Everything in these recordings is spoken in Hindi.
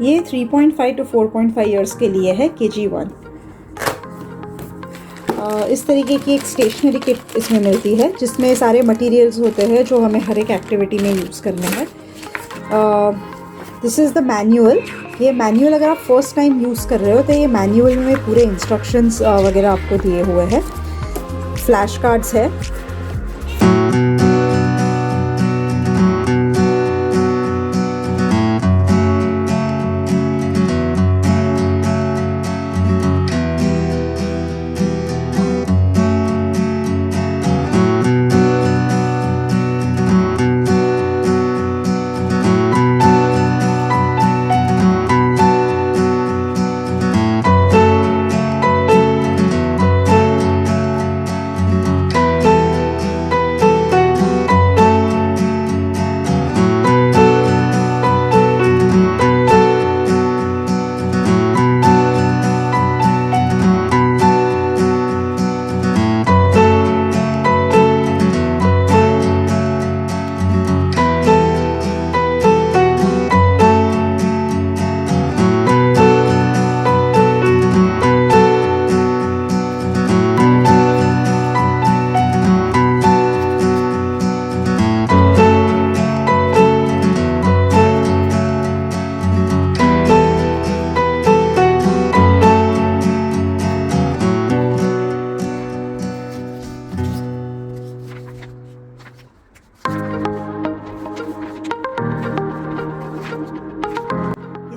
ये 3.5 to 4.5 ईयर्स के लिए है KG1। इस तरीके की एक स्टेशनरी किट इसमें मिलती है जिसमें सारे मटेरियल्स होते हैं जो हमें हर एक एक्टिविटी में यूज़ करने हैं। This is the manual. ये मैनुअल अगर आप फर्स्ट टाइम यूज़ कर रहे हो तो ये मैनुअल में पूरे इंस्ट्रक्शंस वगैरह आपको दिए हुए हैं। फ्लैश कार्ड्स है।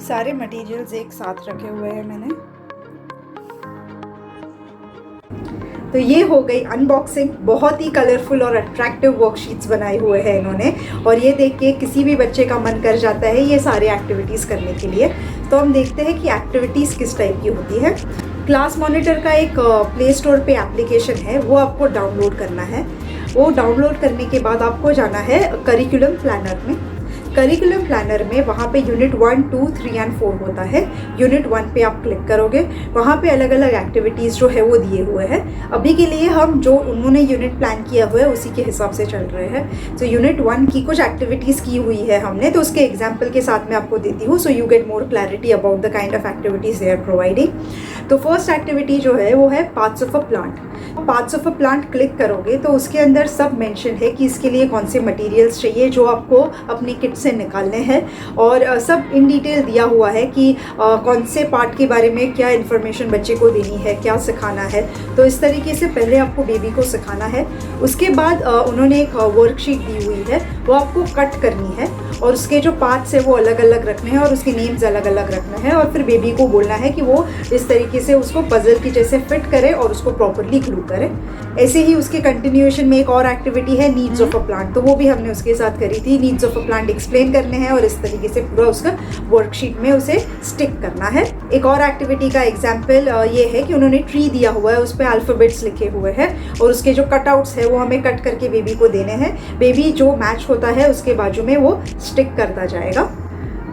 सारे मटेरियल्स एक साथ रखे हुए हैं मैंने। तो ये हो गई अनबॉक्सिंग। बहुत ही कलरफुल और अट्रैक्टिव वर्कशीट्स बनाए हुए हैं इन्होंने, और ये देख के किसी भी बच्चे का मन कर जाता है ये सारे एक्टिविटीज़ करने के लिए। तो हम देखते हैं कि एक्टिविटीज़ किस टाइप की होती है। क्लास मॉनिटर का एक प्ले स्टोर पे एप्लीकेशन है, वो आपको डाउनलोड करना है। वो डाउनलोड करने के बाद आपको जाना है करिकुलम प्लानर में। करिकुलम प्लानर में वहाँ पे यूनिट 1, 2, 3 एंड 4 होता है। यूनिट 1 पे आप क्लिक करोगे, वहाँ पे अलग अलग एक्टिविटीज़ जो है वो दिए हुए हैं। अभी के लिए हम जो उन्होंने यूनिट प्लान किया हुआ है उसी के हिसाब से चल रहे हैं। तो यूनिट 1 की कुछ एक्टिविटीज़ की हुई है हमने, तो उसके एग्जाम्पल के साथ मैं आपको देती हूँ, so you get more clarity about the kind of activities they are providing. तो फर्स्ट एक्टिविटी जो है वो है parts of a plant. Parts of a plant click करोगे तो उसके अंदर सब मेंशन है कि इसके लिए कौन से मटेरियल्स चाहिए जो आपको अपनी किट से निकालने हैं, और सब इन डिटेल दिया हुआ है कि कौन से पार्ट के बारे में क्या इन्फॉर्मेशन बच्चे को देनी है, क्या सिखाना है। तो इस तरीके से पहले आपको बेबी को सिखाना है। उसके बाद उन्होंने एक वर्कशीट दी हुई है, वो आपको कट करनी है और उसके जो पार्ट्स है वो अलग अलग रखने हैं और उसके नेम्स अलग अलग रखने हैं, और फिर बेबी को बोलना है कि वो इस तरीके से उसको पजल की जैसे फिट करे और उसको प्रॉपरली ग्लू करे। ऐसे ही उसके कंटिन्यूएशन में एक और एक्टिविटी है नीड्स ऑफ अ प्लांट, तो वो भी हमने उसके साथ करी थी। Needs of a plant explain करने हैं और इस तरीके से पूरा उसका वर्कशीट में उसे स्टिक करना है। एक और एक्टिविटी का एग्जाम्पल ये है कि उन्होंने ट्री दिया हुआ है, उस पर अल्फ़ाबेट्स लिखे हुए हैं और उसके जो कटआउट्स है वो हमें कट करके बेबी को देने हैं। बेबी जो मैच होता है उसके बाजू में वो स्टिक करता जाएगा।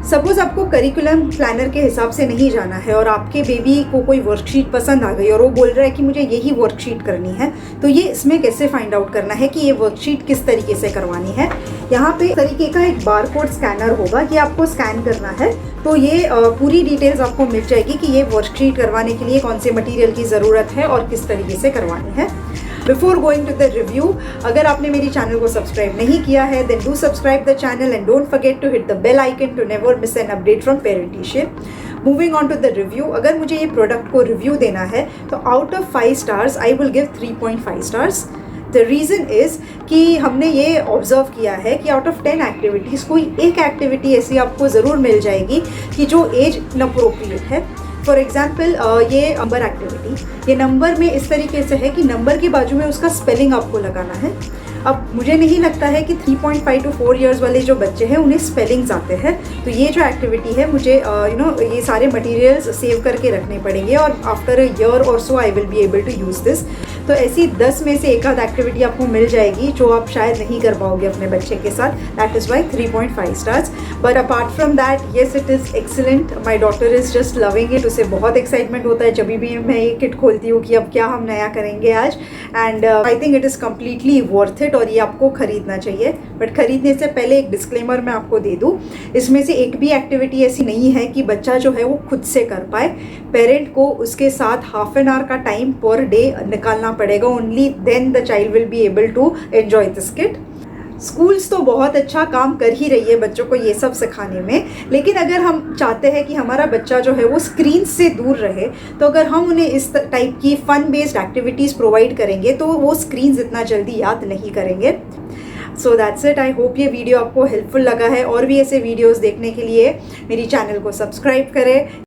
सपोज आपको करिकुलम प्लानर के हिसाब से नहीं जाना है और आपके बेबी को कोई वर्कशीट पसंद आ गई और वो बोल रहा है कि मुझे यही वर्कशीट करनी है, तो ये इसमें कैसे फाइंड आउट करना है कि ये वर्कशीट किस तरीके से करवानी है। यहाँ पे तरीके का एक बारकोड स्कैनर होगा कि आपको स्कैन करना है, तो ये पूरी डिटेल्स आपको मिल जाएगी कि ये वर्कशीट करवाने के लिए कौन से मटीरियल की ज़रूरत है और किस तरीके से करवानी है। Before going to the review, अगर आपने मेरी चैनल को सब्सक्राइब नहीं किया है then do subscribe the channel and don't forget to hit the bell icon to never miss an update from Parentician. Moving on to the review, अगर मुझे ये प्रोडक्ट को रिव्यू देना है तो out of 5 stars I will give 3.5 stars. The reason is कि हमने ये ऑब्जर्व किया है कि आउट ऑफ 10 एक्टिविटीज़ कोई एक एक्टिविटी ऐसी आपको ज़रूर मिल जाएगी कि जो एज इनअप्रोप्रिएट है। फॉर एग्जाम्पल ये नंबर एक्टिविटी, ये नंबर में इस तरीके से है कि नंबर के बाजू में उसका स्पेलिंग आपको लगाना है। अब मुझे नहीं लगता है कि 3.5 to 4 ईयर्स वाले जो बच्चे हैं उन्हें स्पेलिंग्स आते हैं, तो ये जो एक्टिविटी है मुझे ये सारे मटेरियल्स सेव करके रखने पड़ेंगे और आफ्टर अ ईयर और so I will be able to use this. तो ऐसी 10 में से एक आध एक्टिविटी आपको मिल जाएगी जो आप शायद नहीं कर पाओगे अपने बच्चे के साथ. That is why 3.5 stars. But apart from that, yes it is excellent. My daughter is just loving it. उसे बहुत एक्साइटमेंट होता है जब भी मैं ये किट खोलती हूँ कि अब क्या हम नया करेंगे आज. And I think it is completely worth it और ये आपको खरीदना चाहिए. बट खरीदने से पहले एक डिस्क्लेमर मैं आपको दे दूँ, इसमें से एक भी एक्टिविटी ऐसी नहीं है कि बच्चा जो है वो खुद से कर पाए. पेरेंट को उसके साथ हाफ एन आवर का टाइम पर डे निकालना पड़ेगा. Only then the child will be able to enjoy this kit. Schools तो बहुत अच्छा काम कर ही रही है बच्चों को ये सब सिखाने में, लेकिन अगर हम चाहते हैं कि हमारा बच्चा जो है वो स्क्रीन से दूर रहे, तो अगर हम उन्हें इस टाइप की फ़न बेस्ड एक्टिविटीज़ प्रोवाइड करेंगे तो वो स्क्रीन इतना जल्दी याद नहीं करेंगे. So that's it. I hope ये वीडियो आपको हेल्पफुल लगा है. और भी ऐसे वीडियोज़ देखने के लिए मेरी चैनल को सब्सक्राइब करें.